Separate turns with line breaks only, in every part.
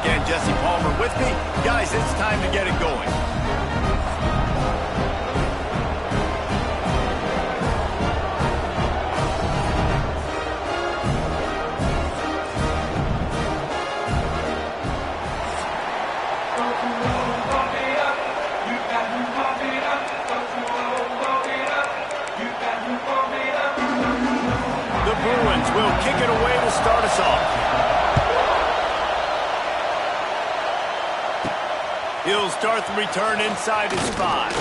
back end, Jesse Palmer with me. Guys, it's time to get it going. The Bruins will kick it away to start us off. He'll start the return inside his 5.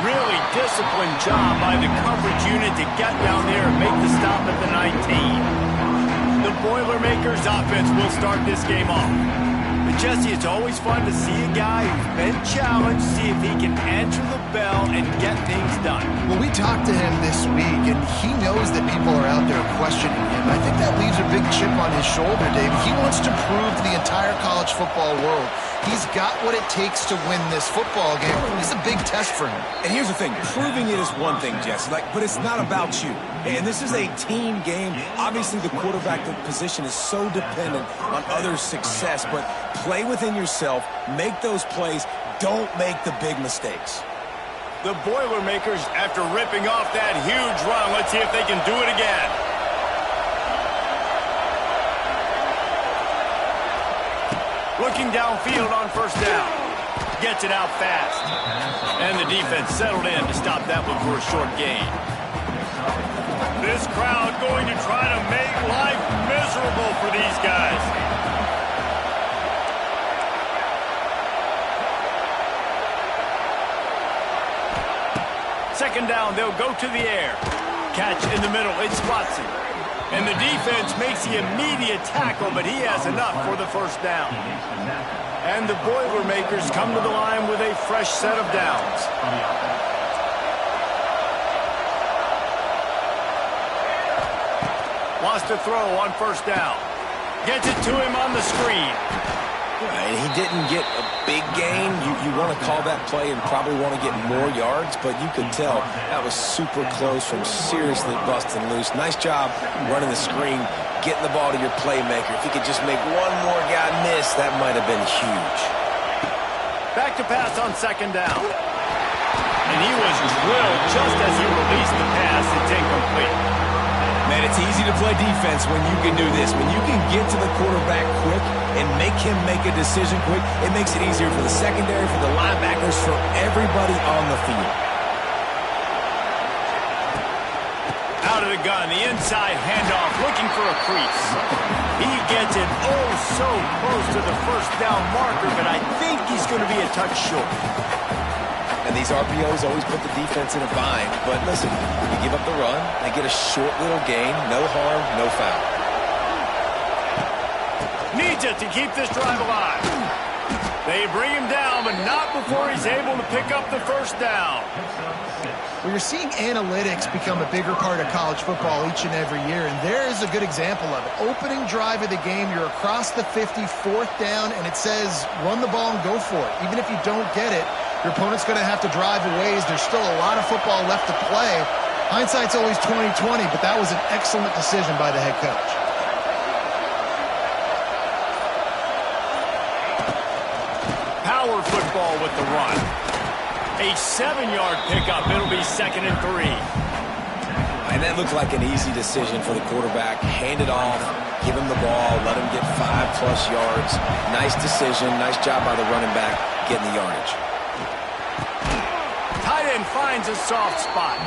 Really disciplined job by the coverage unit to get down there and make the stop at the 19. The Boilermakers offense will start this game off. But Jesse, it's always fun to see a guy who's been challenged, see if he can answer the bell and get things done.
Well, we talked to him this week, and he knows that people are out there questioning him. I think that leaves a big chip on his shoulder, Dave. He wants to prove to the entire college football world he's got what it takes to win this football game. It's a big test for him.
And here's the thing. Proving it is one thing, Jesse, but it's not about you. And this is a team game. Obviously, the quarterback position is so dependent on others' success, but play within yourself, make those plays, don't make the big mistakes.
The Boilermakers, after ripping off that huge run, let's see if they can do it again. Looking downfield on first down. Gets it out fast. And the defense settled in to stop that one for a short gain. This crowd going to try to make life miserable for these guys. Second down, they'll go to the air. Catch in the middle, it's Watson. And the defense makes the immediate tackle, but he has enough for the first down. And the Boilermakers come to the line with a fresh set of downs. Wants to throw on first down. Gets it to him on the screen.
And he didn't get a big gain. You want to call that play and probably want to get more yards, but you could tell that was super close from seriously busting loose. Nice job running the screen, getting the ball to your playmaker. If he could just make one more guy miss, that might have been huge.
Back to pass on second down. And he was drilled just as he released the pass. It's incomplete.
Man, it's easy to play defense when you can do this. When you can get to the quarterback quick and make him make a decision quick, it makes it easier for the secondary, for the linebackers, for everybody on the field.
Out of the gun, the inside handoff, looking for a crease. He gets it oh so close to the first down marker, but I think he's going to be a touch short.
And these RPOs always put the defense in a bind. But listen, you give up the run, they get a short little gain, no harm, no foul.
Needs it to keep this drive alive. They bring him down, but not before he's able to pick up the first down.
Well, you're seeing analytics become a bigger part of college football each and every year, and there is a good example of it. Opening drive of the game, you're across the 50, fourth down, and it says run the ball and go for it. Even if you don't get it, your opponent's going to have to drive a ways. There's still a lot of football left to play. Hindsight's always 20/20, but that was an excellent decision by the head coach.
Power football with the run. A 7-yard pickup. It'll be 2nd and 3.
And that looked like an easy decision for the quarterback. Hand it off, give him the ball, let him get 5+ yards. Nice decision. Nice job by the running back getting the yardage.
Tight end finds a soft spot.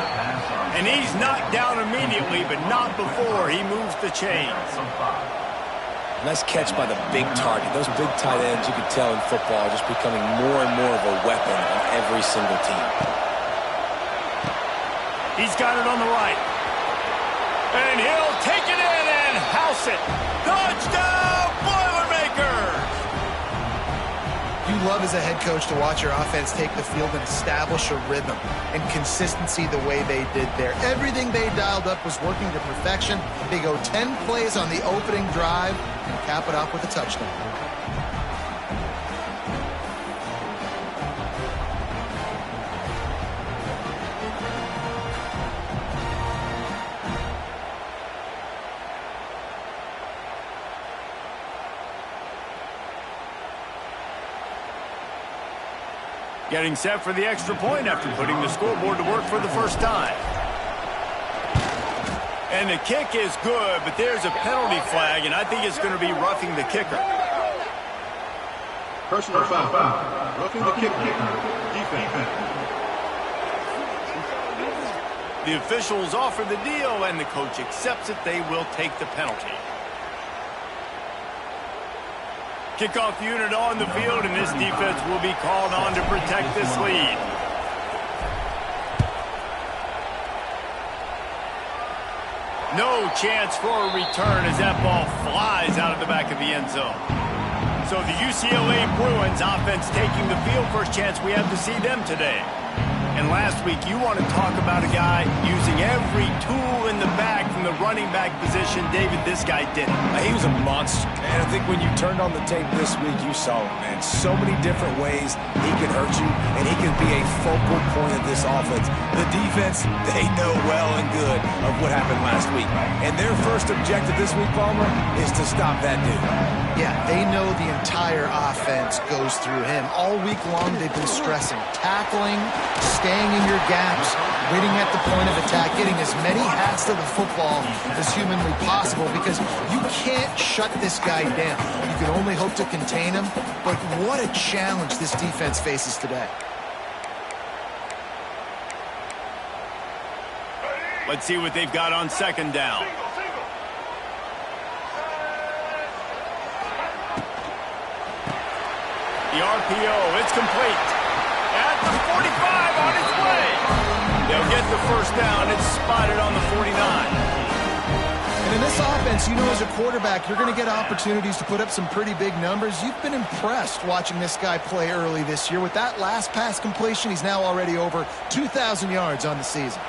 And he's knocked down immediately, but not before he moves the chains.
Nice catch by the big target. Those big tight ends, you can tell in football, just becoming more and more of a weapon on every single team.
He's got it on the right. And he'll take it in and house it. Touchdown, Boilermakers!
You love as a head coach to watch your offense take the field and establish a rhythm and consistency the way they did there. Everything they dialed up was working to perfection. They go 10 plays on the opening drive and cap it off with a touchdown.
Getting set for the extra point after putting the scoreboard to work for the first time. And the kick is good, but there's a penalty flag, and I think it's going to be roughing the kicker.
Personal foul. Roughing the kicker. Defense.
The officials offer the deal, and the coach accepts it. They will take the penalty. Kickoff unit on the field, and this defense will be called on to protect this lead. No chance for a return as that ball flies out of the back of the end zone. So the UCLA Bruins offense taking the field. First chance we have to see them today. And last week, you want to talk about a guy using every tool in the bag from the running back position. David, this guy did it.
He was a monster. And I think when you turned on the tape this week, you saw it, man. So many different ways he can hurt you, and he can be a focal point of this offense. The defense, they know well and good of what happened last week. And their first objective this week, Palmer, is to stop that dude.
Yeah, they know the entire offense goes through him. All week long, they've been stressing tackling, staying in your gaps, winning at the point of attack, getting as many hats to the football as humanly possible, because you can't shut this guy down. You can only hope to contain him, but what a challenge this defense faces today.
Let's see what they've got on second down. The RPO, it's complete. At the 45, on its way. They'll get the first down. It's spotted on the 49.
And in this offense, you know, as a quarterback, you're going to get opportunities to put up some pretty big numbers. You've been impressed watching this guy play early this year. With that last pass completion, he's now already over 2,000 yards on the season.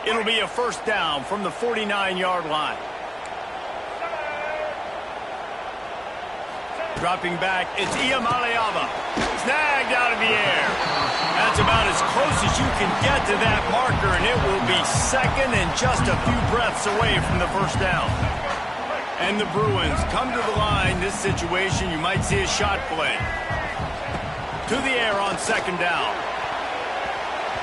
It'll be a first down from the 49-yard line. Dropping back, it's Iamaleava. Snagged out of the air. That's about as close as you can get to that marker, and it will be second and just a few breaths away from the first down. And the Bruins come to the line. This situation, you might see a shot play. To the air on second down.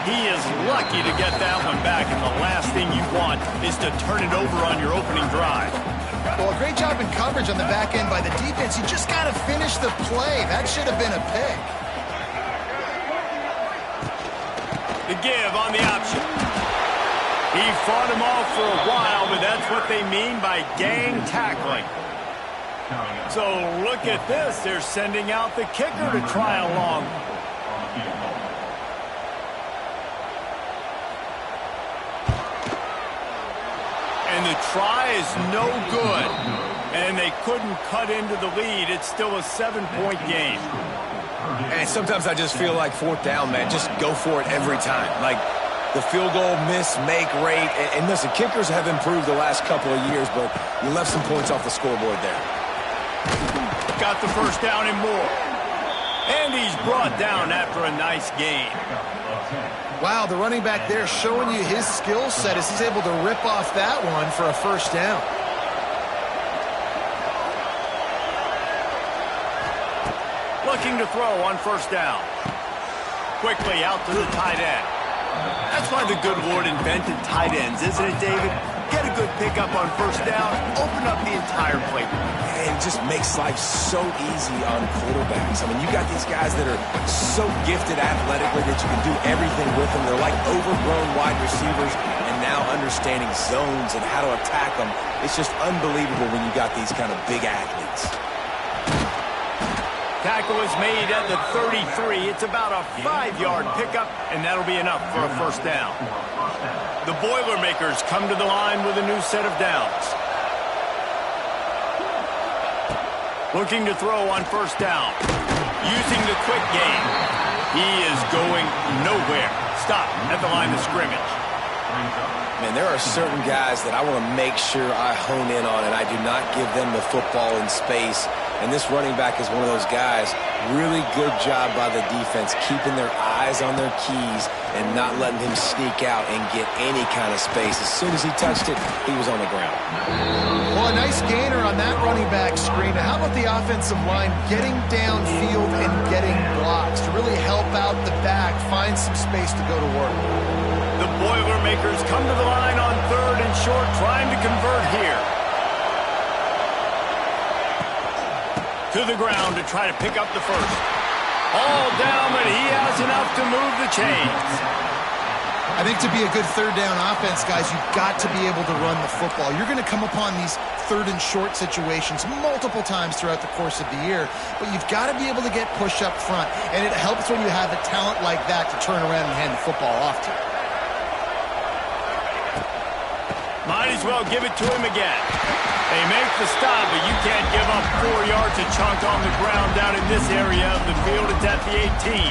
He is lucky to get that one back, and the last thing you want is to turn it over on your opening drive.
Well, a great job in coverage on the back end by the defense. You just got to finish the play. That should have been a pick.
The give on the option. He fought him off for a while, but that's what they mean by gang tackling. So look at this. They're sending out the kicker to try along. And the try is no good. And they couldn't cut into the lead. It's still a 7-point game.
And sometimes I just feel like fourth down, man. Just go for it every time. Like the field goal miss-make rate. And listen, kickers have improved the last couple of years, but you left some points off the scoreboard there.
Got the first down and more. And he's brought down after a nice gain.
Wow, the running back there showing you his skill set as he's able to rip off that one for a first down.
Looking to throw on first down. Quickly out to the tight end. That's why the good Lord invented tight ends, isn't it, David? Get a good pickup on first down, open up the entire playbook.
And it just makes life so easy on quarterbacks. I mean, you got these guys that are so gifted athletically that you can do everything with them. They're like overgrown wide receivers, and now understanding zones and how to attack them. It's just unbelievable when you got these kind of big athletes.
Tackle is made at the 33. It's about a 5-yard pickup, and that'll be enough for a first down. The Boilermakers come to the line with a new set of downs. Looking to throw on first down. Using the quick game. He is going nowhere. Stop at the line of scrimmage.
Man, there are certain guys that I want to make sure I hone in on, and I do not give them the football in space And this running back is one of those guys, really good job by the defense, keeping their eyes on their keys and not letting him sneak out and get any kind of space. As soon as he touched it, he was on the ground.
Well, a nice gainer on that running back screen. Now, how about the offensive line getting downfield and getting blocks to really help out the back, find some space to go to work?
The Boilermakers come to the line on 3rd and short, trying to convert here. To the ground to try to pick up the first. All down, but he has enough to move the chains.
I think to be a good 3rd down offense, guys, you've got to be able to run the football. You're going to come upon these 3rd and short situations multiple times throughout the course of the year, but you've got to be able to get push up front, and it helps when you have a talent like that to turn around and hand the football off to.
Might as well give it to him again. They make the stop, but you can't give up 4 yards a chunk on the ground down in this area of the field. It's at the 18.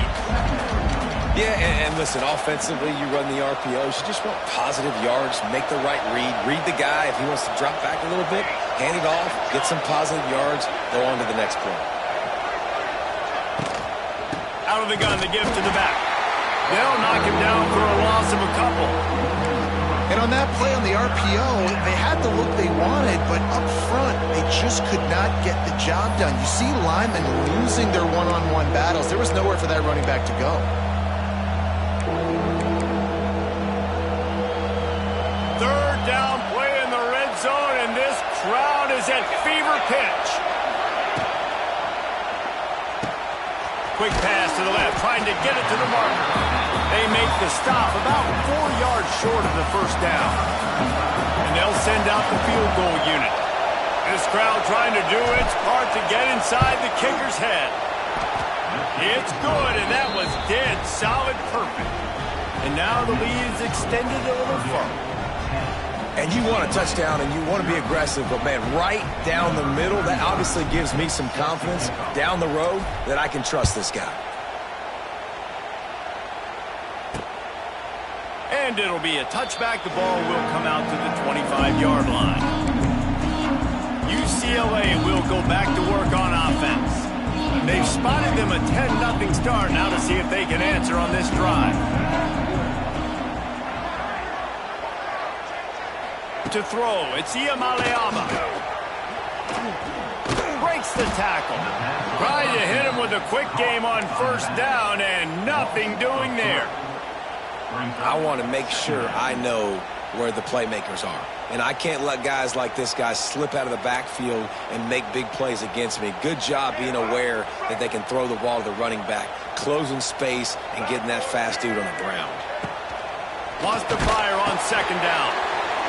Yeah, and listen, offensively, you run the RPOs. You just want positive yards, make the right read the guy. If he wants to drop back a little bit, hand it off, get some positive yards, go on to the next play.
Out of the gun, they give it to the back. They'll knock him down for a loss of a couple.
And on that play on the RPO, they had the look they wanted, but up front, they just could not get the job done. You see linemen losing their one-on-one battles. There was nowhere for that running back to go.
3rd down play in the red zone, and this crowd is at fever pitch. Quick pass to the left, trying to get it to the marker. They make the stop about 4 yards short of the first down. And they'll send out the field goal unit. This crowd trying to do its part to get inside the kicker's head. It's good, and that was dead solid perfect. And now the lead is extended a little further.
And you want a touchdown and you want to be aggressive, but man, right down the middle, that obviously gives me some confidence down the road that I can trust this guy.
And it'll be a touchback. The ball will come out to the 25-yard line. UCLA will go back to work on offense. They've spotted them a 10-0 start. Now to see if they can answer on this drive. To throw, it's Iamaleava. Breaks the tackle. Trying to hit him with a quick game on 1st down, and nothing doing there.
I want to make sure I know where the playmakers are. And I can't let guys like this guy slip out of the backfield and make big plays against me. Good job being aware that they can throw the ball to the running back, closing space, and getting that fast dude on the ground.
Wants to fire on 2nd down.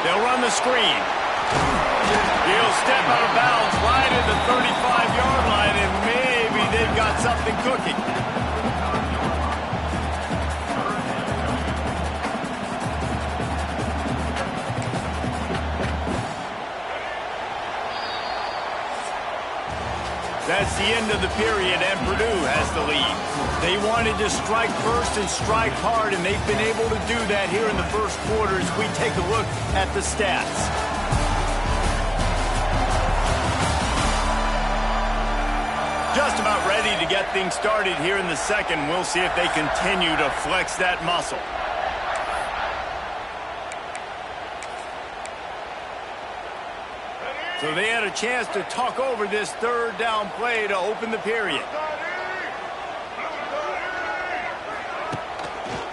They'll run the screen. He'll step out of bounds right at the 35-yard line, and maybe they've got something cooking. That's the end of the period, and Purdue has the lead. They wanted to strike first and strike hard, and they've been able to do that here in the first quarter as we take a look at the stats. Just about ready to get things started here in the second. We'll see if they continue to flex that muscle. So they had a chance to talk over this 3rd down play to open the period.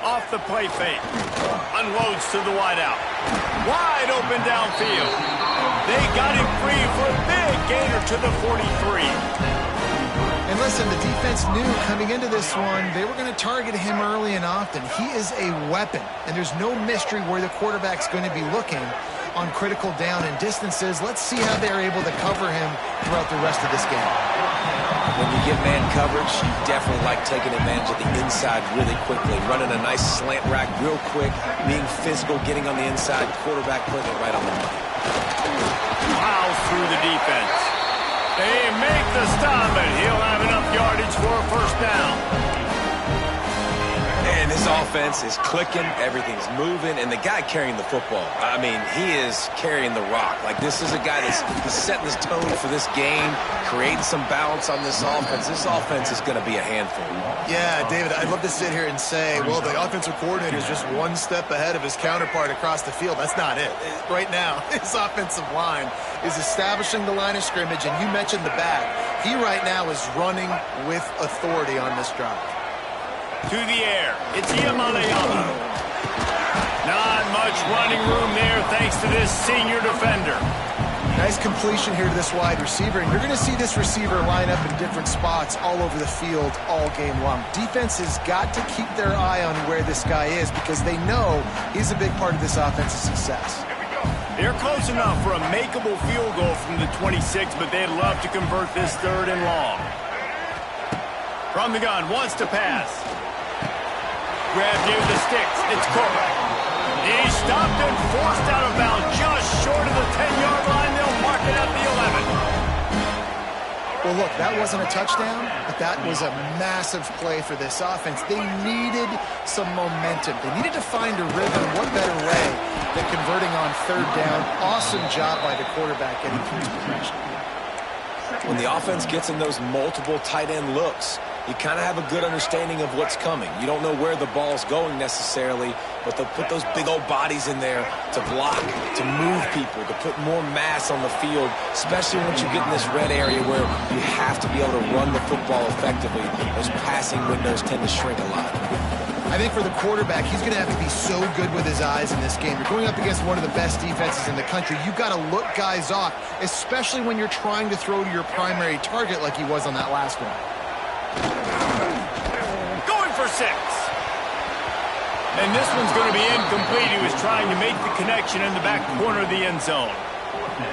Off the play fake. Unloads to the wideout. Wide open downfield. They got him free for a big gainer to the 43.
And listen, the defense knew coming into this one, they were going to target him early and often. He is a weapon, and there's no mystery where the quarterback's going to be looking on critical down and distances. Let's see how they're able to cover him throughout the rest of this game.
When you get man coverage, you definitely like taking advantage of the inside really quickly, running a nice slant rack real quick, being physical, getting on the inside, quarterback putting it right on the money.
Plows through the defense. They make the stop, and he'll have enough yardage for a 1st down.
And this offense is clicking, everything's moving, and the guy carrying the football, I mean, he is carrying the rock. Like, this is a guy that's setting this tone for this game, creating some balance on this offense. This offense is going to be a handful.
Yeah, David, I'd love to sit here and say, well, the offensive coordinator is just one step ahead of his counterpart across the field. That's not it. Right now, his offensive line is establishing the line of scrimmage, and you mentioned the back. He right now is running with authority on this drive.
To the air, it's Iamaleava. Not much running room there thanks to this senior defender.
Nice completion here to this wide receiver, and you're going to see this receiver line up in different spots all over the field all game long. Defense has got to keep their eye on where this guy is because they know he's a big part of this offense's success.
They're close enough for a makeable field goal from the 26, but they'd love to convert this 3rd and long. From the gun, wants to pass. Grab near the sticks. It's Corbett. He's stopped and forced out of bounds just short of the 10-yard line. They'll mark it at the 11.
Well, look, that wasn't a touchdown, but that was a massive play for this offense. They needed some momentum. They needed to find a rhythm. What better way than converting on 3rd down? Awesome job by the quarterback getting through his progression.
When the offense gets in those multiple tight end looks, you kind of have a good understanding of what's coming. You don't know where the ball's going necessarily, but they'll put those big old bodies in there to block, to move people, to put more mass on the field, especially once you get in this red area where you have to be able to run the football effectively. Those passing windows tend to shrink a lot.
I think for the quarterback, he's going to have to be so good with his eyes in this game. You're going up against one of the best defenses in the country. You've got to look guys off, especially when you're trying to throw to your primary target like he was on that last one.
Going for 6. And this one's going to be incomplete. He was trying to make the connection in the back corner of the end zone.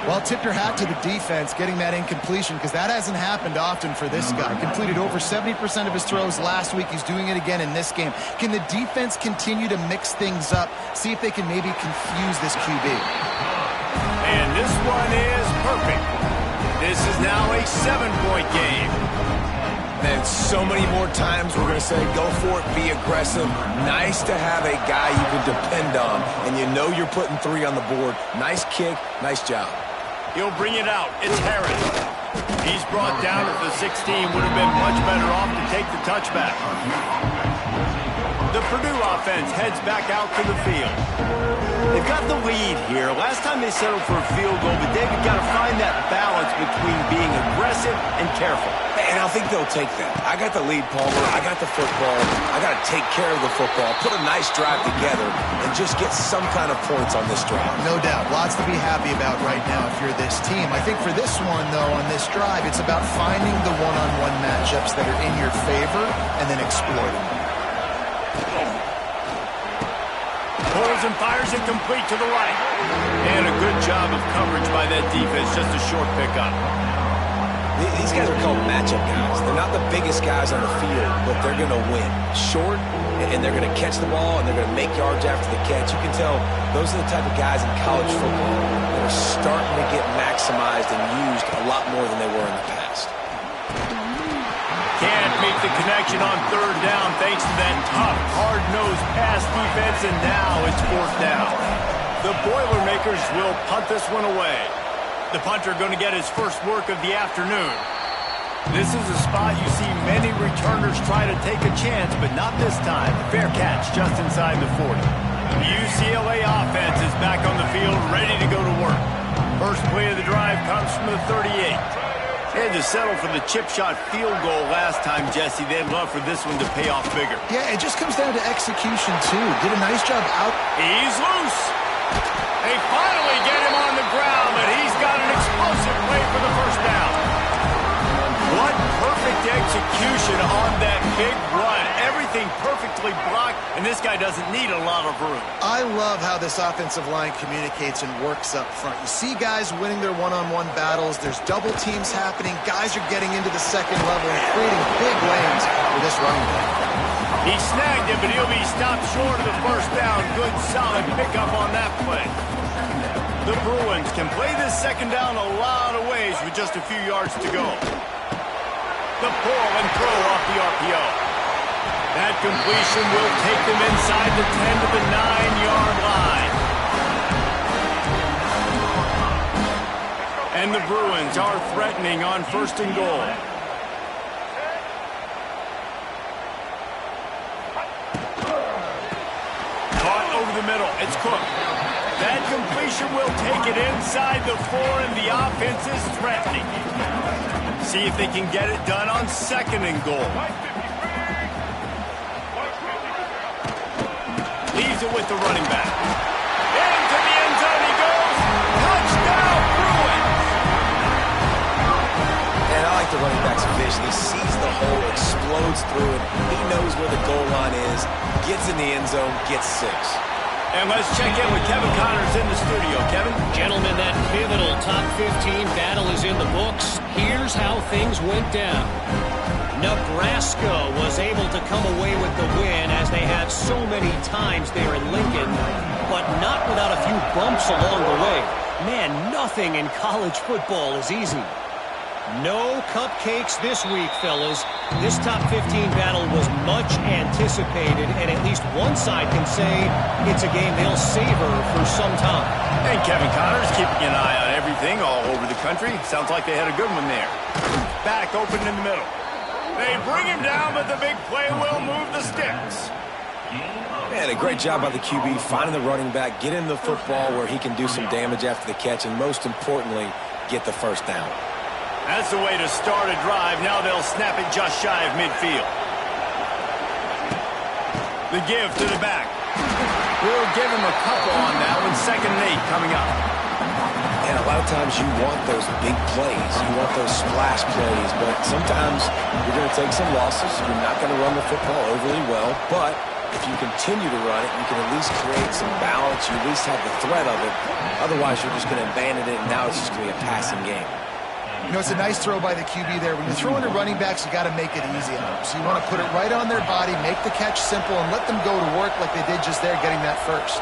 Well, tip your hat to the defense getting that incompletion because that hasn't happened often for this guy. Completed over 70% of his throws last week. He's doing it again in this game. Can the defense continue to mix things up? See if they can maybe confuse this QB.
And this one is perfect. This is now a 7-point game.
And so many more times we're going to say, go for it, be aggressive. Nice to have a guy you can depend on, and you know you're putting 3 on the board. Nice kick, nice job.
He'll bring it out. It's Harris. He's brought down at the 16. Would have been much better off to take the touchback. The Purdue offense heads back out to the field. They've got the lead here. Last time they settled for a field goal, but they've got to find that balance between being aggressive and careful.
And I think they'll take that. I got the lead, Palmer. I got the football. I got to take care of the football, put a nice drive together, and just get some kind of points on this drive.
No doubt. Lots to be happy about right now if you're this team. I think for this one, though, on this drive, it's about finding the one-on-one matchups that are in your favor and then exploiting them.
Pulls and fires it complete to the right. And a good job of coverage by that defense. Just a short pickup.
These guys are called matchup guys. They're not the biggest guys on the field, but they're going to win. Short, and they're going to catch the ball, and they're going to make yards after the catch. You can tell those are the type of guys in college football that are starting to get maximized and used a lot more than they were in the past.
Can't make the connection on 3rd down thanks to that tough, hard-nosed pass defense, and now it's 4th down. The Boilermakers will punt this one away. The punter going to get his first work of the afternoon. This is a spot you see many returners try to take a chance, but not this time. Fair catch just inside the 40. The UCLA offense is back on the field, ready to go to work. First play of the drive comes from the 38. They had to settle for the chip shot field goal last time, Jesse. They'd love for this one to pay off bigger.
Yeah, it just comes down to execution, too. Did a nice job out.
He's loose. They finally get him on the ground, but he's got an explosive play for the 1st down. What perfect execution on that big run. Everything perfectly blocked, and this guy doesn't need a lot of room.
I love how this offensive line communicates and works up front. You see guys winning their one-on-one battles. There's double teams happening. Guys are getting into the 2nd level and creating big lanes for this running back.
He snagged it, but he'll be stopped short of the 1st down. Good, solid pickup on that play. The Bruins can play this 2nd down a lot of ways with just a few yards to go. The pull and throw off the RPO. That completion will take them inside the 10 to the 9-yard line. And the Bruins are threatening on 1st and goal. Caught over the middle. It's Cook. That completion will take it inside the 4, and the offense is threatening. See if they can get it done on 2nd and goal. Leaves it with the running back. Into the end zone he goes. Touchdown, Bruins!
And I like the running back's vision. He sees the hole, explodes through it. He knows where the goal line is, gets in the end zone, gets 6.
And let's check in with Kevin Connors in the studio. Kevin?
Gentlemen, that pivotal top 15 battle is in the books. Here's how things went down. Nebraska was able to come away with the win, as they have so many times there in Lincoln, but not without a few bumps along the way. Man, nothing in college football is easy. No cupcakes this week, fellas. This top 15 battle was much anticipated, and at least one side can say it's a game they'll savor for some time.
And Kevin Connors keeping an eye on everything all over the country. Sounds like they had a good one there. Back open in the middle. They bring him down, but the big play will move the sticks.
Man, a great job by the QB, finding the running back, getting the football where he can do some damage after the catch, and most importantly, get the first down.
That's the way to start a drive. Now they'll snap it just shy of midfield. The give to the back. We'll give him a couple on that one. 2nd and 8 coming up.
And a lot of times you want those big plays. You want those splash plays, but sometimes you're going to take some losses. You're not going to run the football overly well, but if you continue to run it, you can at least create some balance. You at least have the threat of it. Otherwise, you're just going to abandon it, and now it's just going to be a passing game.
You know, it's a nice throw by the QB there. When you throw into running backs, you got to make it easy on them. So you want to put it right on their body, make the catch simple, and let them go to work like they did just there, getting that first.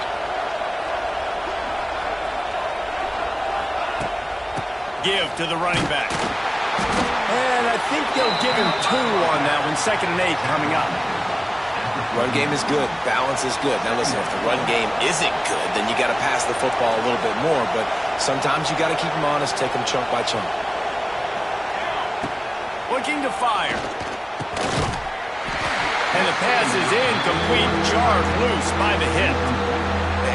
Give to the running back. And I think they'll give him 2 on that one. 2nd and 8 coming up.
Run game is good. Balance is good. Now listen, if the run game isn't good, then you got to pass the football a little bit more. But sometimes you got to keep them honest, take them chunk by chunk.
Looking to fire. And the pass is incomplete. Jarred loose by the hit.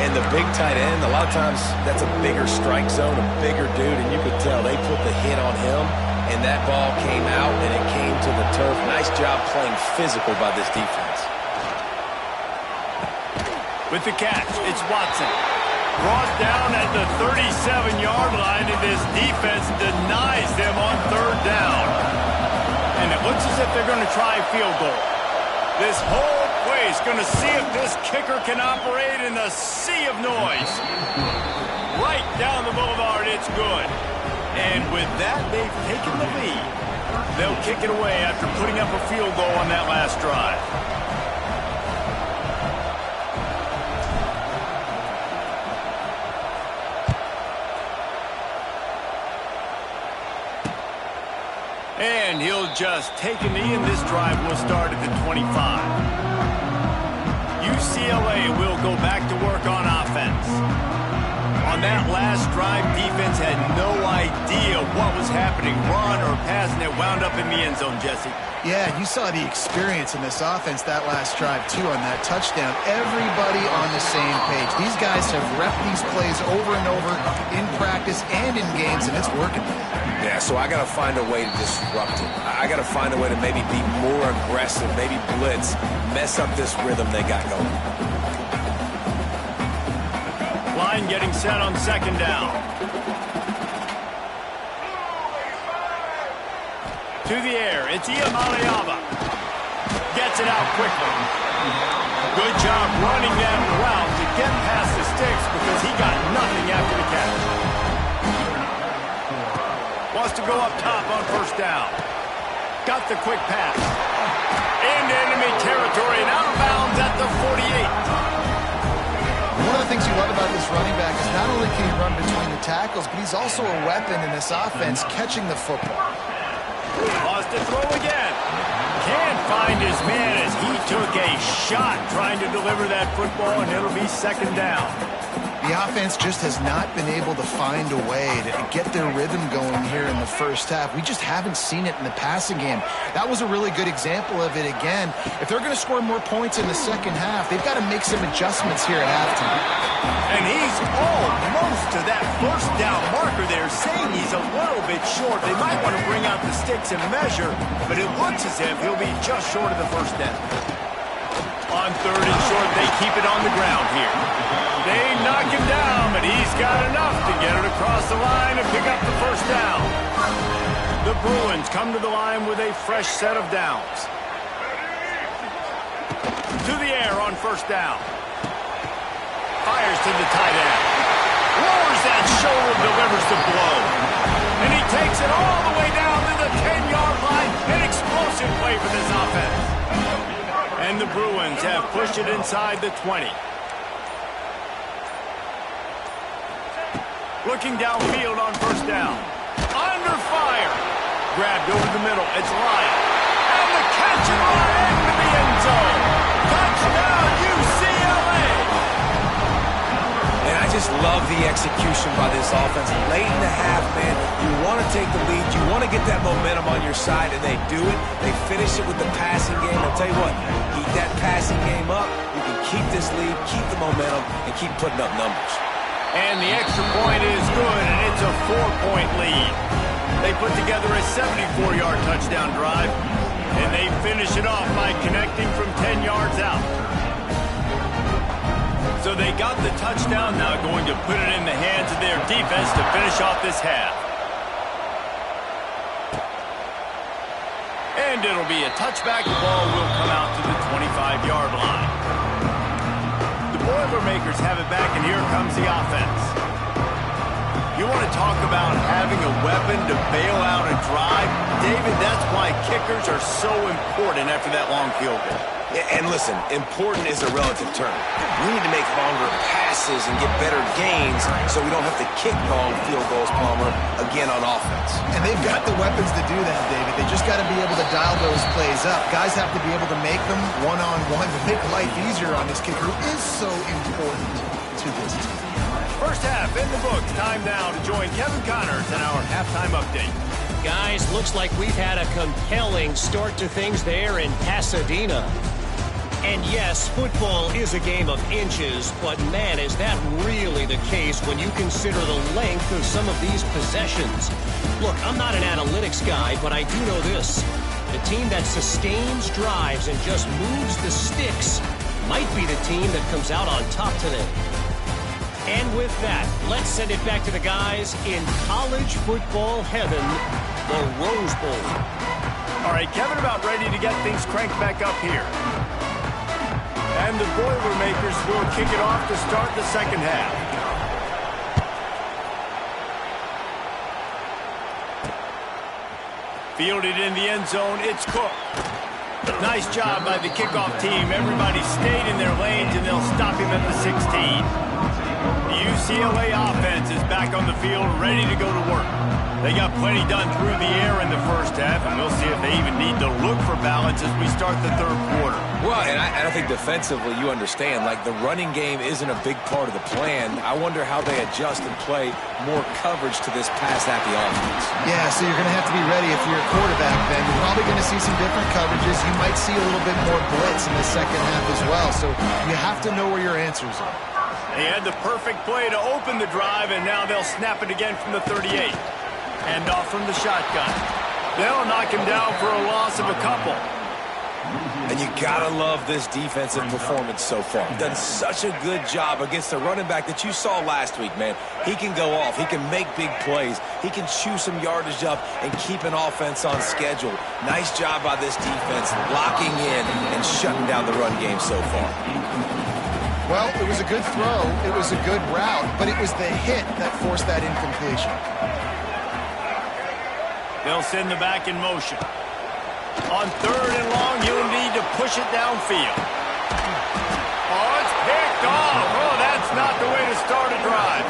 And the big tight end, a lot of times that's a bigger strike zone, a bigger dude, and you could tell they put the hit on him, and that ball came out, and it came to the turf. Nice job playing physical by this defense.
With the catch, it's Watson. Brought down at the 37-yard line, and this defense denies them on 3rd down. And it looks as if they're going to try a field goal. This whole place going to see if this kicker can operate in the sea of noise. Right down the boulevard, it's good. And with that, they've taken the lead. They'll kick it away after putting up a field goal on that last drive. And he'll just take a knee, and this drive will start at the 25. UCLA will go back to work on offense. On that last drive, defense had no idea what was happening. Run or pass, and it wound up in the end zone, Jesse.
Yeah, you saw the experience in this offense that last drive, too, on that touchdown. Everybody on the same page. These guys have repped these plays over and over in practice and in games, and it's working.
Yeah, so I got to find a way to disrupt it. I got to find a way to maybe be more aggressive, maybe blitz, mess up this rhythm they got going.
Line getting set on 2nd down. To the air, it's Iamaleava. Gets it out quickly. Good job running that route to get past the sticks because he got nothing after the catch. Wants to go up top on 1st down. Got the quick pass. Into enemy territory and out of bounds at the 48.
One of the things you love about this running back is not only can he run between the tackles, but he's also a weapon in this offense catching the football.
Lost to throw again. Can't find his man as he took a shot trying to deliver that football, and it'll be second down.
The offense just has not been able to find a way to get their rhythm going here in the first half. We just haven't seen it in the passing game. That was a really good example of it again. If they're going to score more points in the second half, they've got to make some adjustments here at halftime.
And he's almost to that first down marker there, saying he's a little bit short. They might want to bring out the sticks and measure, but it looks as if he'll be just short of the first down. On third and short, they keep it on the ground here. They knock him down, but he's got enough to get it across the line and pick up the first down. The Bruins come to the line with a fresh set of downs. To the air on first down. Fires to the tight end. Lowers that shoulder, delivers the blow. And he takes it all the way down to the 10-yard line. An explosive play for this offense. And the Bruins have pushed it inside the 20. Looking downfield on first down. Under fire. Grabbed over the middle. It's Lyon. And the catch and run into the end zone. Touchdown, UCLA.
And I just love the execution by this offense. Late in the half, man, you want to take the lead. You want to get that momentum on your side, and they do it. They finish it with the passing game. I'll tell you what, keep that passing game up. You can keep this lead, keep the momentum, and keep putting up numbers.
And the extra point is good, and it's a 4-point lead. They put together a 74-yard touchdown drive, and they finish it off by connecting from 10 yards out. So they got the touchdown, now going to put it in the hands of their defense to finish off this half. And it'll be a touchback. The ball will come out to the 25-yard line. The Boilermakers have it back, and here comes the offense. You want to talk about having a weapon to bail out a drive? David, that's why kickers are so important after that long field goal.
And listen, important is a relative term. We need to make longer passes and get better gains so we don't have to kick long field goals, Palmer, again on offense.
And they've got the weapons to do that, David. They just got to be able to dial those plays up. Guys have to be able to make them one-on-one to make life easier on this kicker, who is so important to this team.
First half in the books. Time now to join Kevin Connors in our halftime update.
Guys, looks like we've had a compelling start to things there in Pasadena. And yes, football is a game of inches, but man, is that really the case when you consider the length of some of these possessions. Look, I'm not an analytics guy, but I do know this. The team that sustains drives and just moves the sticks might be the team that comes out on top today. And with that, let's send it back to the guys in college football heaven, the Rose Bowl.
All right, Kevin, about ready to get things cranked back up here. And the Boilermakers will kick it off to start the second half. Fielded in the end zone, it's Cook. Nice job by the kickoff team. Everybody stayed in their lanes, and they'll stop him at the 16. The UCLA offense is back on the field, ready to go to work. They got plenty done through the air in the first half, and we'll see if they even need to look for balance as we start the third quarter.
Well, and I think defensively, you understand, like the running game isn't a big part of the plan. I wonder how they adjust and play more coverage to this pass-happy offense.
Yeah, so you're going to have to be ready if you're a quarterback then. You're probably going to see some different coverages. You might see a little bit more blitz in the second half as well, so you have to know where your answers are.
They had the perfect play to open the drive, and now they'll snap it again from the 38. And off from the shotgun. They'll knock him down for a loss of a couple.
And you gotta love this defensive performance so far. Done such a good job against the running back that you saw last week, man. He can go off. He can make big plays. He can chew some yardage up and keep an offense on schedule. Nice job by this defense locking in and shutting down the run game so far.
Well, it was a good throw. It was a good route, but it was the hit that forced that incompletion.
They'll send the back in motion. On third and long, you'll need to push it downfield. Oh, it's picked off. Oh, that's not the way to start a drive.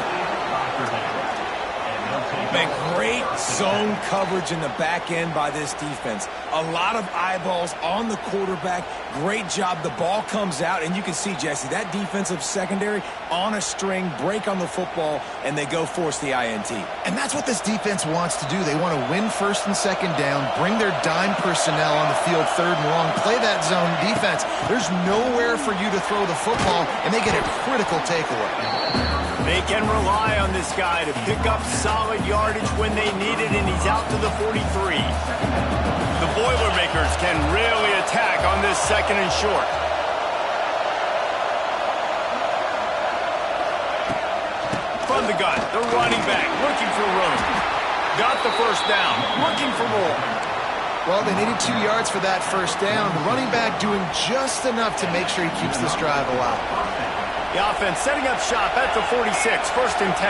Man, great zone coverage in the back end by this defense. A lot of eyeballs on the quarterback. Great job. The ball comes out, and you can see, Jesse, that defensive secondary on a string, break on the football, and they go force the INT.
And that's what this defense wants to do. They want to win first and second down, bring their dime personnel on the field third and long, play that zone defense. There's nowhere for you to throw the football, and they get a critical takeaway.
They can rely on this guy to pick up solid yardage when they need it, and he's out to the 43. The Boilermakers can really attack on this second and short. From the gun, the running back looking for room. Got the first down, looking for more.
Well, they needed 2 yards for that first down. The running back doing just enough to make sure he keeps this drive alive.
The offense setting up shop at the 46, first and 10.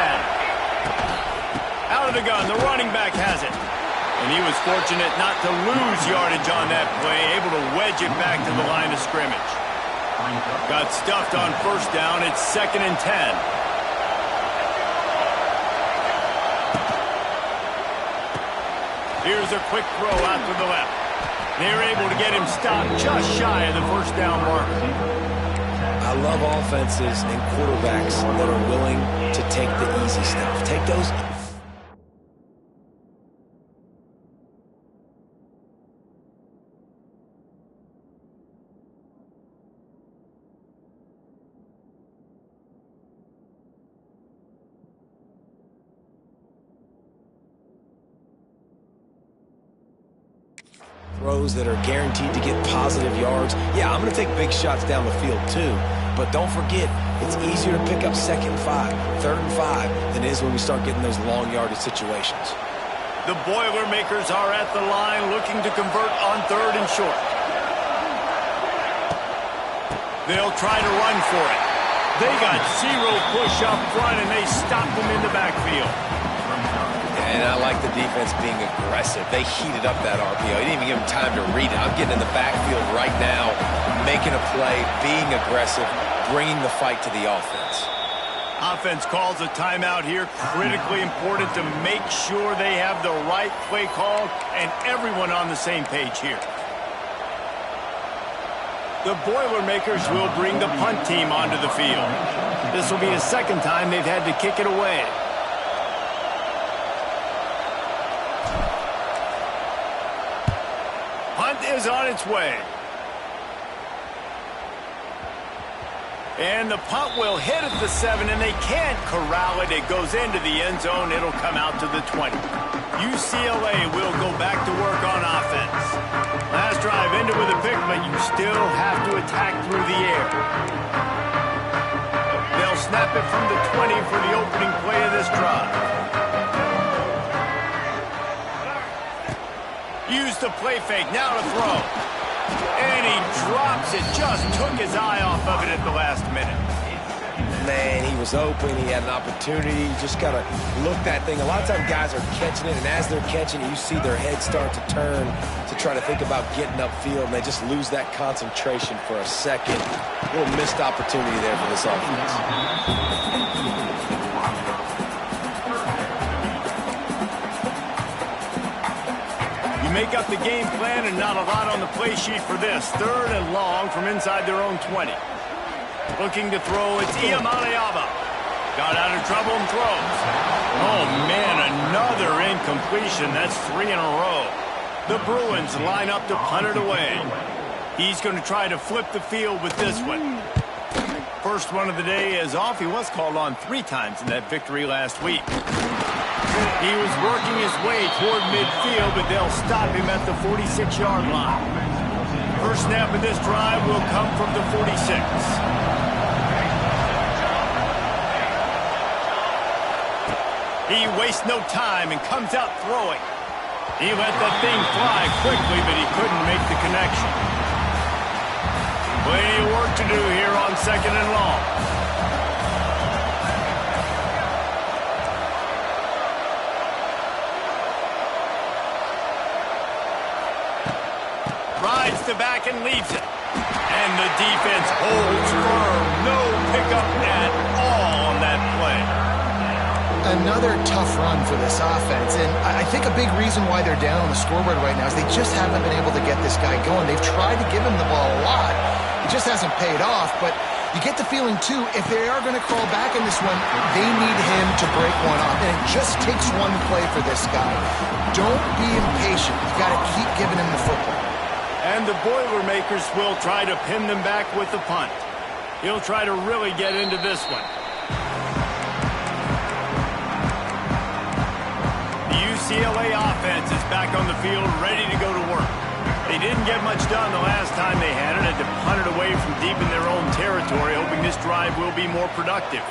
Out of the gun, the running back has it. And he was fortunate not to lose yardage on that play, able to wedge it back to the line of scrimmage. Got stuffed on first down, it's second and 10. Here's a quick throw out to the left. They're able to get him stopped just shy of the first down marker.
I love offenses and quarterbacks that are willing to take the easy stuff. Take those. Throws that are guaranteed to get positive yards. Yeah, I'm going to take big shots down the field too. But don't forget, it's easier to pick up second and 5, third and 5 than it is when we start getting those long yardage situations.
The Boilermakers are at the line looking to convert on third and short. They'll try to run for it. They got 0 push up front and they stopped them in the backfield.
And I like the defense being aggressive. They heated up that RPO. He didn't even give him time to read it. I'm getting in the backfield right now, making a play, being aggressive, bringing the fight to the offense.
Offense calls a timeout here. Critically important to make sure they have the right play call and everyone on the same page here. The Boilermakers will bring the punt team onto the field. This will be the second time they've had to kick it away. Punt is on its way. And the punt will hit at the 7, and they can't corral it. It goes into the end zone. It'll come out to the 20. UCLA will go back to work on offense. Last drive ended with a pick, but you still have to attack through the air. They'll snap it from the 20 for the opening play of this drive. Use the play fake, now to throw. And he drops it, just took his eye off of it at the last minute.
Man, he was open, he had an opportunity. You just got to look that thing. A lot of times guys are catching it, and as they're catching it, you see their head start to turn to try to think about getting upfield, and they just lose that concentration for a second. A little missed opportunity there for this offense.
Make up the game plan and not a lot on the play sheet for this. Third and long from inside their own 20. Looking to throw, it's Iamaleava. Got out of trouble and throws. Oh, man, another incompletion. That's 3 in a row. The Bruins line up to punt it away. He's going to try to flip the field with this one. First one of the day is off. He was called on 3 times in that victory last week. He was working his way toward midfield, but they'll stop him at the 46-yard line. First snap of this drive will come from the 46. He wastes no time and comes out throwing. He let that thing fly quickly, but he couldn't make the connection. Plenty of work to do here on second and long. Rides the back and leaves it. And the defense holds firm. No pickup at all on that play.
And another tough run for this offense, and I think a big reason why they're down on the scoreboard right now is they just haven't been able to get this guy going. They've tried to give him the ball a lot. It just hasn't paid off, but you get the feeling, too, if they are going to crawl back in this one, they need him to break one off, and it just takes one play for this guy. Don't be impatient. You've got to keep giving him the football.
And the Boilermakers will try to pin them back with the punt. He'll try to really get into this one. The UCLA offense is back on the field, ready to go to work. They didn't get much done the last time they had it, had to punt it away from deep in their own territory, hoping this drive will be more productive.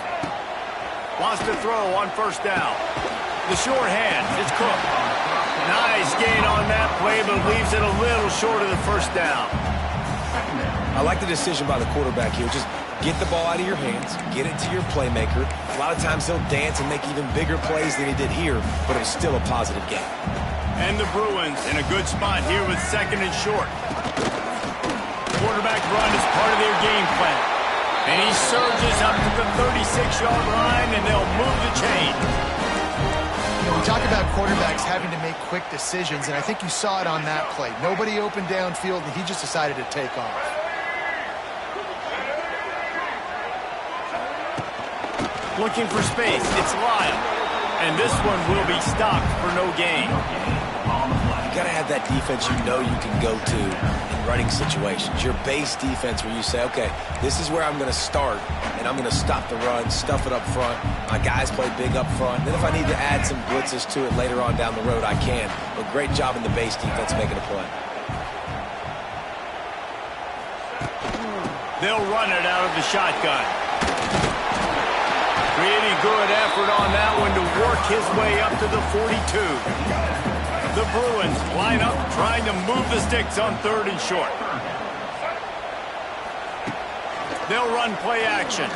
Lost a throw on first down. The short hand, it's Cook. Nice gain on that play, but leaves it a little short of the first down.
I like the decision by the quarterback here. Just get the ball out of your hands, get it to your playmaker. A lot of times he'll dance and make even bigger plays than he did here, but it was still a positive game.
And the Bruins in a good spot here with second and short. Quarterback run is part of their game plan. And he surges up to the 36-yard line, and they'll move the chain.
You know, we talk about quarterbacks having to make quick decisions, and I think you saw it on that play. Nobody open downfield, and he just decided to take off.
Looking for space, it's Lyle. And this one will be stopped for no gain.
You got to have that defense you know you can go to in running situations. Your base defense where you say, okay, this is where I'm going to start, and I'm going to stop the run, stuff it up front. My guys play big up front. Then if I need to add some blitzes to it later on down the road, I can. But great job in the base defense making a play.
They'll run it out of the shotgun. Pretty good effort on that one to work his way up to the 42. The Bruins line up trying to move the sticks on third and short. They'll run play action.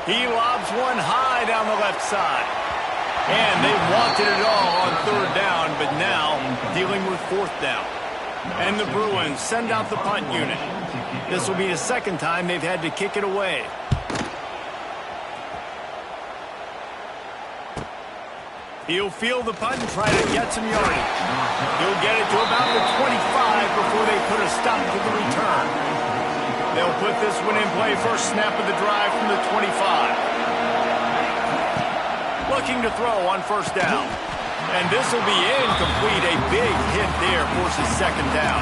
He lobs one high down the left side. And they wanted it all on third down, but now dealing with fourth down. And the Bruins send out the punt unit. This will be the second time they've had to kick it away. He'll field the punt and try to get some yardage. He'll get it to about the 25 before they put a stop to the return. They'll put this one in play first snap of the drive from the 25. Looking to throw on first down. And this will be incomplete. A big hit there forces second down.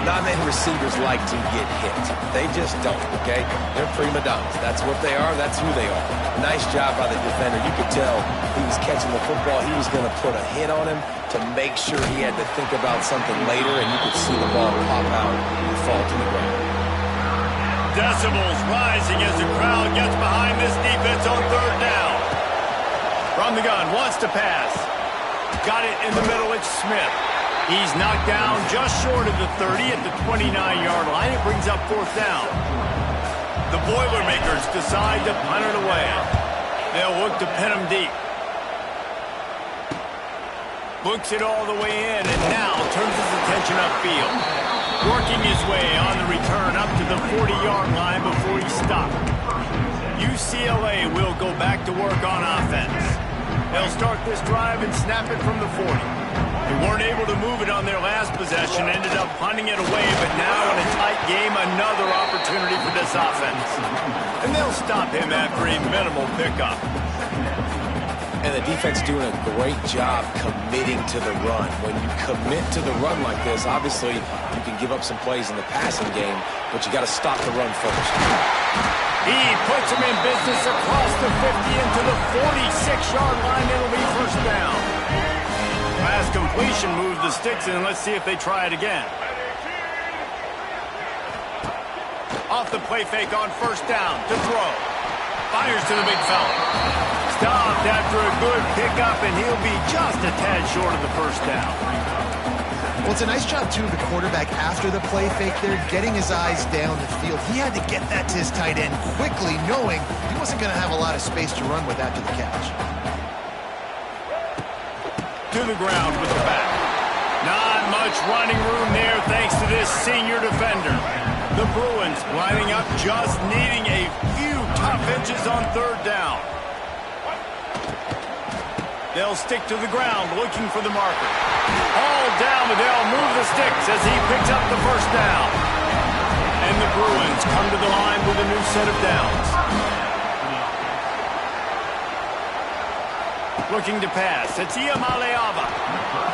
Not many receivers like to get hit. They just don't, okay? They're prima donnas. That's what they are. That's who they are. Nice job by the defender. You could tell he was catching the football. He was going to put a hit on him to make sure he had to think about something later, and you could see the ball pop out and fall to the ground.
Decibels rising as the crowd gets behind this defense on third down. From the gun, wants to pass. Got it in the middle, it's Smith. He's knocked down just short of the 30 at the 29-yard line. It brings up fourth down. The Boilermakers decide to punt it away. They'll look to pin him deep. Looks it all the way in and now turns his attention upfield. Working his way on the return up to the 40-yard line before he stopped. UCLA will go back to work on offense. They'll start this drive and snap it from the 40. They weren't able to move it on their last possession, ended up punting it away, but now in a tight game, another opportunity for this offense. And they'll stop him after a minimal pickup.
And the defense doing a great job committing to the run. When you commit to the run like this, obviously you can give up some plays in the passing game, but you got to stop the run first.
He puts him in business across the 50 into the 46-yard line. It'll be first down. Last completion moves the sticks in. Let's see if they try it again. Off the play fake on first down to throw. Fires to the big fella. Stopped after a good pickup, and he'll be just a tad short of the first down.
Well, it's a nice job, too, of the quarterback after the play fake there, getting his eyes down the field. He had to get that to his tight end quickly, knowing he wasn't going to have a lot of space to run with after the catch.
To the ground with the back. Not much running room there thanks to this senior defender. The Bruins lining up, just needing a few tough inches on third down. They'll stick to the ground looking for the marker. All down, but they'll move the sticks as he picks up the first down. And the Bruins come to the line with a new set of downs. Looking to pass. It's Iamaleava.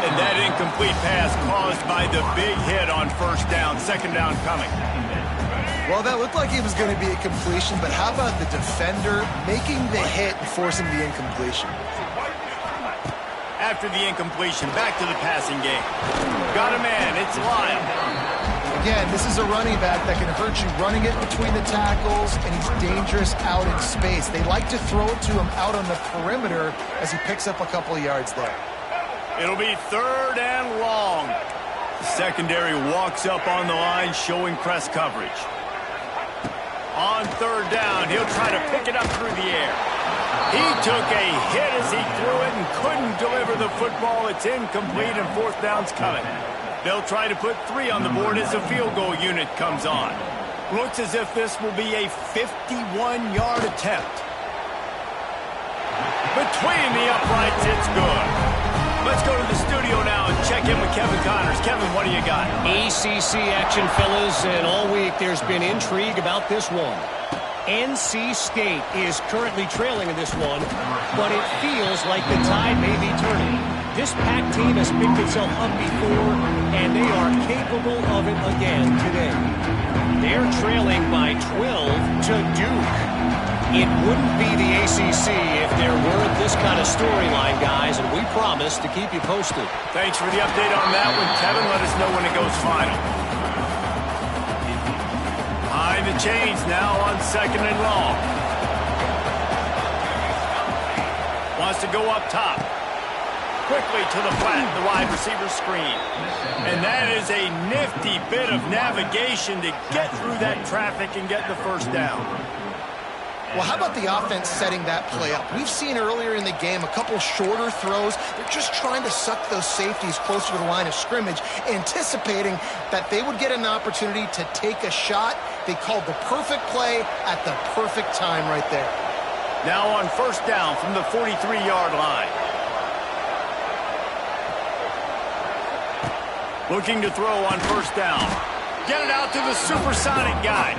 And that incomplete pass caused by the big hit on first down. Second down coming.
Well, that looked like it was going to be a completion, but how about the defender making the hit and forcing the incompletion?
After the incompletion, back to the passing game. Got a man. It's Lyle.
Again, this is a running back that can hurt you running it between the tackles, and he's dangerous out in space. They like to throw it to him out on the perimeter as he picks up a couple of yards there.
It'll be third and long. The secondary walks up on the line, showing press coverage. On third down, he'll try to pick it up through the air. He took a hit as he threw it and couldn't deliver the football. It's incomplete, and fourth down's coming. They'll try to put 3 on the board as the field goal unit comes on. Looks as if this will be a 51-yard attempt. Between the uprights, it's good. Let's go to the studio now and check in with Kevin Connors. Kevin, what do you got?
ACC action, fellas, and all week there's been intrigue about this one. NC State is currently trailing in this one, but it feels like the tide may be turning. This Pac team has picked itself up before, and they are capable of it again today. They're trailing by 12 to Duke. It wouldn't be the ACC if there weren't this kind of storyline, guys, and we promise to keep you posted.
Thanks for the update on that one, Kevin. Let us know when it goes final. Behind the chains now on second and long. Wants to go up top. Quickly to the flat, the wide receiver screen. And that is a nifty bit of navigation to get through that traffic and get the first down.
Well, how about the offense setting that play up? We've seen earlier in the game a couple shorter throws. They're just trying to suck those safeties closer to the line of scrimmage, anticipating that they would get an opportunity to take a shot. They called the perfect play at the perfect time right there.
Now on first down from the 43-yard line. Looking to throw on first down. Get it out to the supersonic guy.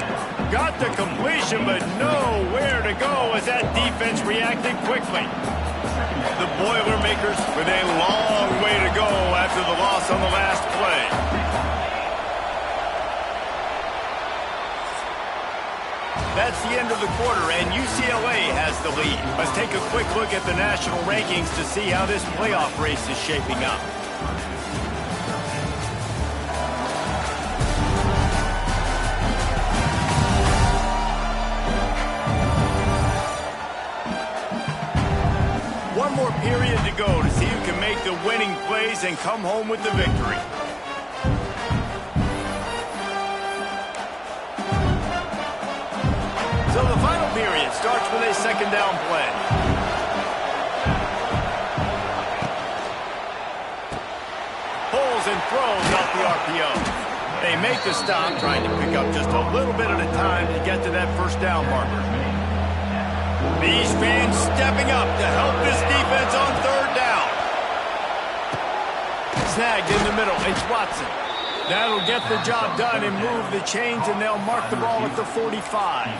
Got the completion, but nowhere to go as that defense reacted quickly. The Boilermakers with a long way to go after the loss on the last play. That's the end of the quarter, and UCLA has the lead. Let's take a quick look at the national rankings to see how this playoff race is shaping up. One more period to go to see who can make the winning plays and come home with the victory. So the final period starts with a second down play. Pulls and throws off the RPO. They make the stop, trying to pick up just a little bit at a time to get to that first down marker. These fans stepping up to help this defense on third down. Snagged in the middle. It's Watson. That'll get the job done and move the chains, and they'll mark the ball at the 45.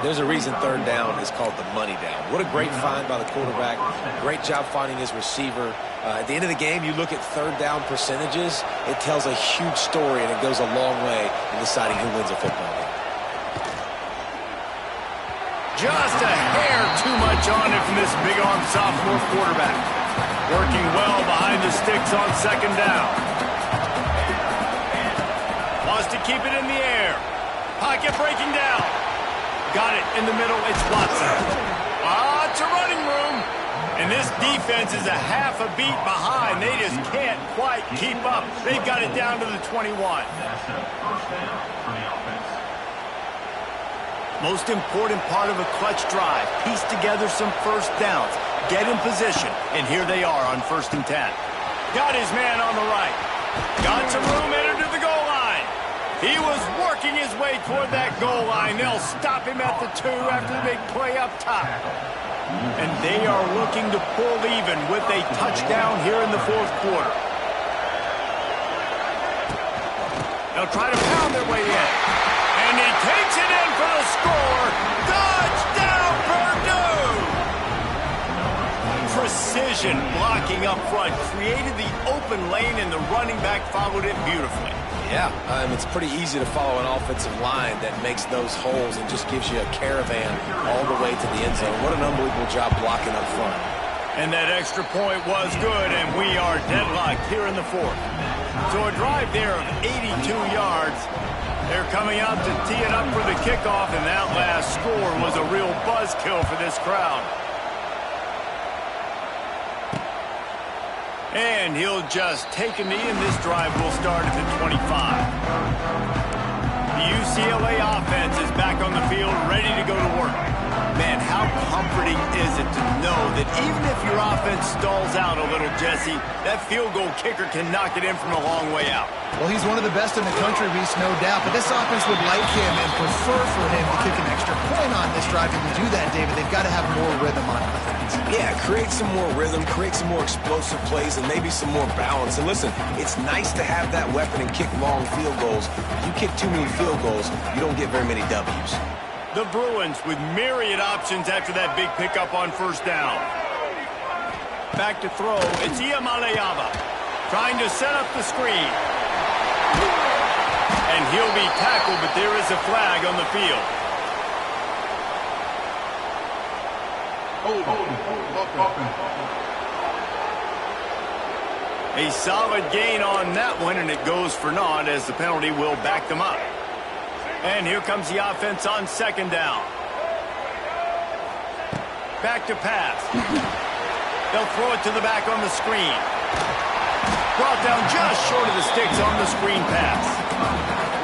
There's a reason third down is called the money down. What a great find by the quarterback. Great job finding his receiver. At the end of the game, you look at third down percentages. It tells a huge story, and it goes a long way in deciding who wins a football game.
Just a hair too much on it from this big-armed sophomore quarterback. Working well behind the sticks on second down. Wants to keep it in the air. Pocket breaking down. Got it in the middle. It's Watson. It's a running room. And this defense is a half a beat behind. They just can't quite keep up. They've got it down to the 21. Most important part of a clutch drive. Piece together some first downs. Get in position. And here they are on 1st and 10. Got his man on the right. Got some room, entered to the goal line. He was working his way toward that goal line. They'll stop him at the 2 after the big play up top. And they are looking to pull even with a touchdown here in the fourth quarter. They'll try to pound their way in. And he takes it in for the score. Touchdown, Purdue! Precision blocking up front created the open lane, and the running back followed it beautifully.
Yeah, it's pretty easy to follow an offensive line that makes those holes and just gives you a caravan all the way to the end zone. What an unbelievable job blocking up front.
And that extra point was good, and we are deadlocked here in the fourth. So a drive there of 82 yards. They're coming out to tee it up for the kickoff, and that last score was a real buzzkill for this crowd. And he'll just take a knee, and this drive will start at the 25. The UCLA offense is back on the field, ready to go to work. Man, how comforting is it to know that even if your offense stalls out a little, Jesse, that field goal kicker can knock it in from a long way out.
Well, he's one of the best in the country, Reese, no doubt. But this offense would like him and prefer for him to kick an extra point on this drive. And to do that, David, they've got to have more rhythm on offense.
Yeah, create some more rhythm, create some more explosive plays, and maybe some more balance. And listen, it's nice to have that weapon and kick long field goals. If you kick too many field goals, you don't get very many W's.
The Bruins with myriad options after that big pickup on first down. Back to throw. It's Iamaleava trying to set up the screen. And he'll be tackled, but there is a flag on the field. A solid gain on that one, and it goes for naught as the penalty will back them up. And here comes the offense on second down. Back to pass. They'll throw it to the back on the screen. Brought down just short of the sticks on the screen pass.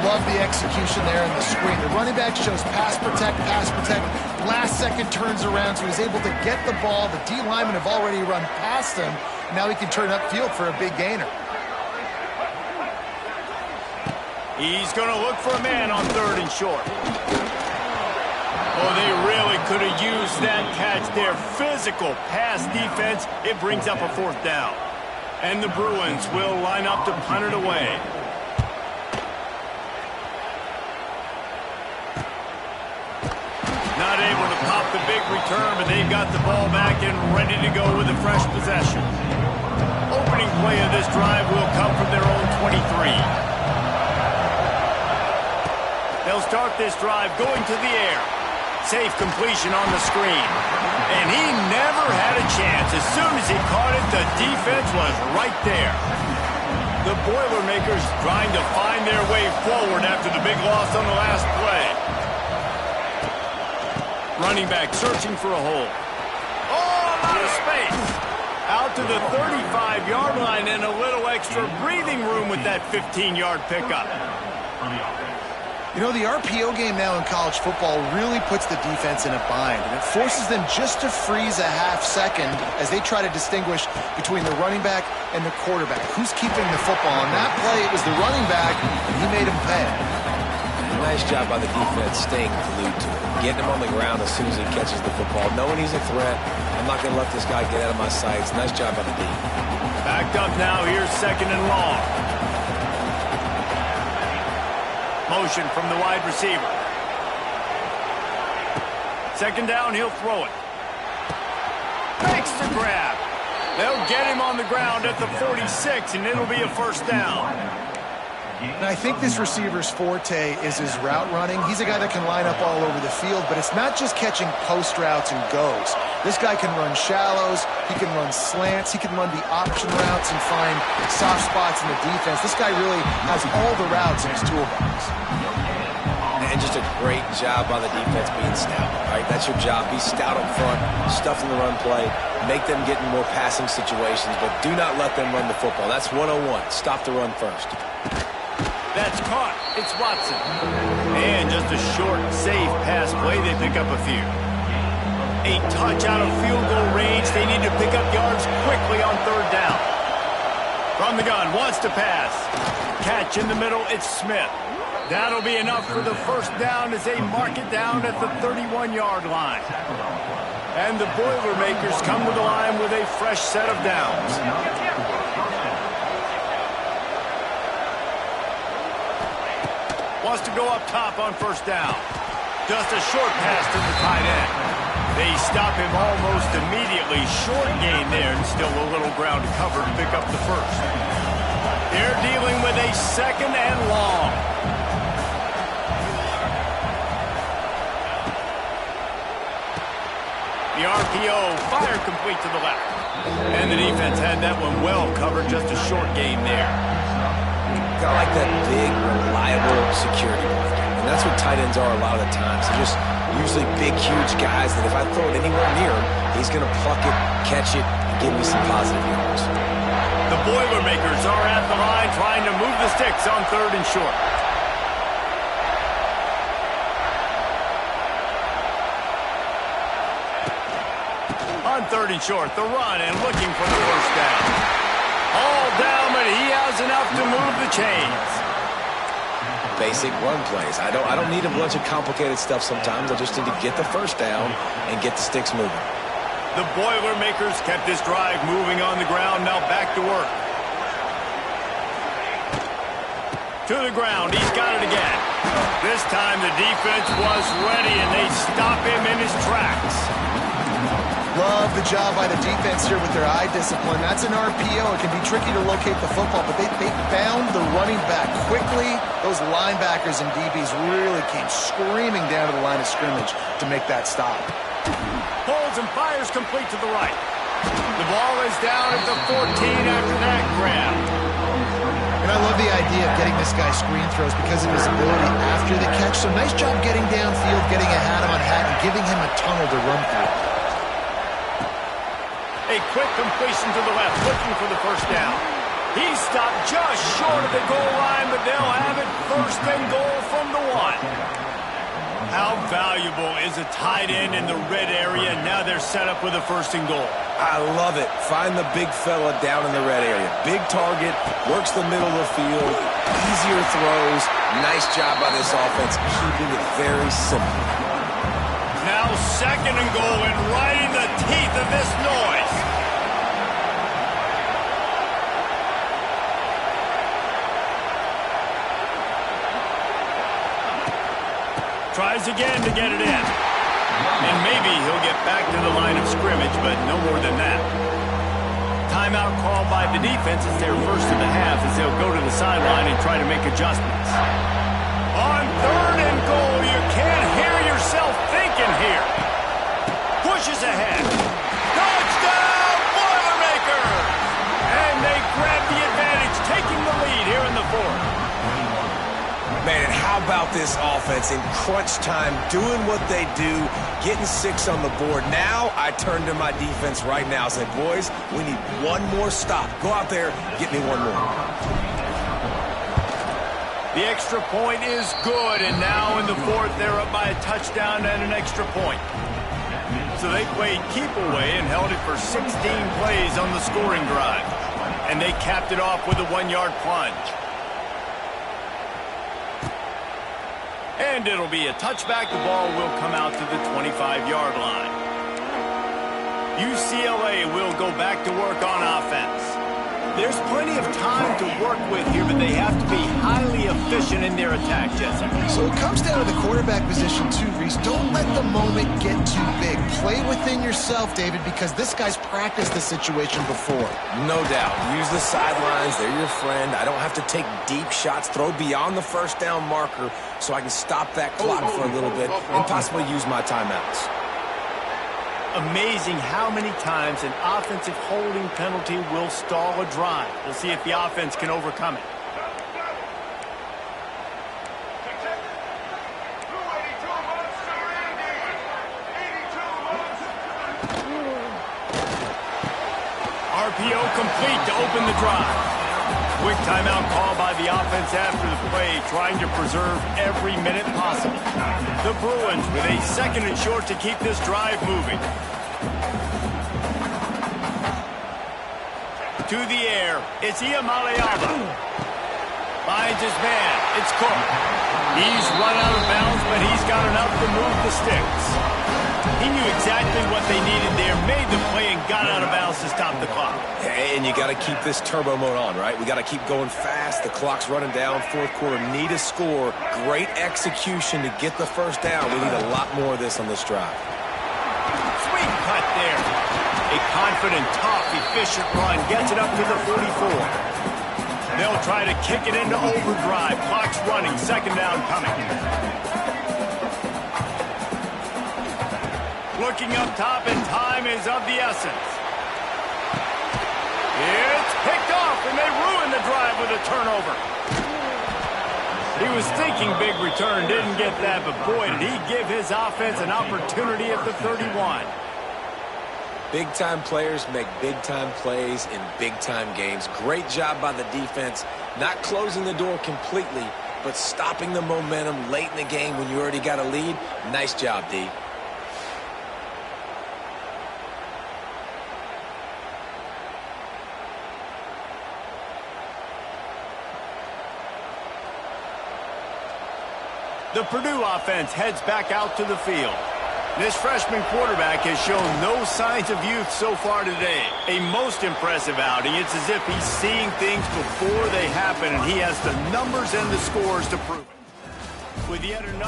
Love the execution there in the screen. The running back shows pass protect, pass protect. Last second turns around, so he's able to get the ball. The D linemen have already run past him. Now he can turn upfield for a big gainer.
He's going to look for a man on third and short. Oh, they really could have used that catch there. Physical pass defense. It brings up a fourth down. And the Bruins will line up to punt it away. Not able to pop the big return, but they've got the ball back and ready to go with a fresh possession. Opening play of this drive will come from their own 23. They'll start this drive going to the air. Safe completion on the screen. And he never had a chance. As soon as he caught it, the defense was right there. The Boilermakers trying to find their way forward after the big loss on the last play. Running back searching for a hole. Oh, a lot of space. Out to the 35-yard line and a little extra breathing room with that 15-yard pickup.
You know, the RPO game now in college football really puts the defense in a bind, and it forces them just to freeze a half second as they try to distinguish between the running back and the quarterback. Who's keeping the football? On that play, it was the running back, and he made him pay.
Nice job by the defense staying glued to it, getting him on the ground as soon as he catches the football, knowing he's a threat. I'm not going to let this guy get out of my sights. Nice job by the D.
Backed up now. Here's second and long. Motion from the wide receiver. Second down, he'll throw it. Makes the grab. They'll get him on the ground at the 46, and it'll be a first down.
And I think this receiver's forte is his route running. He's a guy that can line up all over the field, but it's not just catching post routes and goes. This guy can run shallows, he can run slants, he can run the option routes and find soft spots in the defense. This guy really has all the routes in his toolbox.
And just a great job by the defense being stout. All right, that's your job. Be stout up front, stuff in the run play, make them get in more passing situations, but do not let them run the football. That's 101. Stop the run first.
That's caught. It's Watson. And just a short, safe pass play. They pick up a few. A touch out of field goal range. They need to pick up yards quickly on third down. From the gun, wants to pass. Catch in the middle. It's Smith. That'll be enough for the first down as they mark it down at the 31-yard line. And the Boilermakers come to the line with a fresh set of downs. Wants to go up top on first down. Just a short pass to the tight end. They stop him almost immediately. Short gain there, and still a little ground to cover to pick up the first. They're dealing with a second and long. The RPO, fire complete to the left. And the defense had that one well covered, just a short gain there.
Got like that big, reliable security blanket. And that's what tight ends are a lot of the times. They're just usually big, huge guys that if I throw it anywhere near him, he's going to pluck it, catch it, and give me some positive yards.
The Boilermakers are at the line trying to move the sticks on third and short. On third and short, the run and looking for the first down. All down, but he has enough to move the chains.
Basic run plays. I don't need a bunch of complicated stuff sometimes. I just need to get the first down and get the sticks moving.
The Boilermakers kept this drive moving on the ground. Now back to work. To the ground. He's got it again. This time the defense was ready, and they stop him in his tracks.
Love the job by the defense here with their eye discipline. That's an RPO. It can be tricky to locate the football, but they found the running back quickly. Those linebackers and DBs really came screaming down to the line of scrimmage to make that stop.
Pulls and fires complete to the right. The ball is down at the 14 after that grab.
And I love the idea of getting this guy screen throws because of his ability after the catch. So nice job getting downfield, getting a hat-on-hat, and giving him a tunnel to run through.
A quick completion to the left, looking for the first down. He stopped just short of the goal line, but they'll have it first and goal from the one. How valuable is a tight end in the red area? Now they're set up with a first and goal.
I love it. Find the big fella down in the red area. Big target, works the middle of the field, easier throws. Nice job by this offense, keeping it very simple.
Now second and goal, and right in the teeth of this noise. Tries again to get it in. And maybe he'll get back to the line of scrimmage, but no more than that. Timeout called by the defense. It's their first of the half as they'll go to the sideline and try to make adjustments. On third and goal, you can't hear yourself thinking here. Pushes ahead. Touchdown, Boilermakers! And they grab the advantage, taking the lead here in the fourth.
Man, and how about this offense in crunch time, doing what they do, getting 6 on the board. Now I turn to my defense right now and say, boys, we need one more stop. Go out there, get me one more.
The extra point is good, and now in the fourth, they're up by a touchdown and an extra point. So they played keep away and held it for 16 plays on the scoring drive. And they capped it off with a 1-yard plunge. And it'll be a touchback. The ball will come out to the 25-yard line. UCLA will go back to work on offense. There's plenty of time to work with here, but they have to be highly efficient in their attack, Jesse.
So it comes down to the quarterback position too, Reese. Don't let the moment get too big. Play within yourself, David, because this guy's practiced this situation before.
No doubt. Use the sidelines. They're your friend. I don't have to take deep shots. Throw beyond the first down marker so I can stop that clock for a little bit and possibly use my timeouts.
Amazing how many times an offensive holding penalty will stall a drive. We'll see if the offense can overcome it. RPO complete to open the drive. Quick timeout call by the offense after the play, trying to preserve every minute possible. The Bruins with a second and short to keep this drive moving. To the air, it's Iamaleava. Finds his man, it's Cook. He's run out of bounds, but he's got enough to move the sticks. He knew exactly what they needed there, made the play, and got out of bounds to stop the clock.
And you got to keep this turbo mode on, right? We got to keep going fast. The clock's running down. Fourth quarter, need a score. Great execution to get the first down. We need a lot more of this on this drive.
Sweet cut there. A confident, tough, efficient run gets it up to the 44. They'll try to kick it into overdrive. Clock's running. Second down coming. Looking up top, and time is of the essence. It's picked off, and they ruin the drive with a turnover. He was thinking big return, didn't get that, but boy, did he give his offense an opportunity at the 31.
Big-time players make big-time plays in big-time games. Great job by the defense, not closing the door completely, but stopping the momentum late in the game when you already got a lead. Nice job, D.
The Purdue offense heads back out to the field. This freshman quarterback has shown no signs of youth so far today. A most impressive outing. It's as if he's seeing things before they happen, and he has the numbers and the scores to prove it. With yet another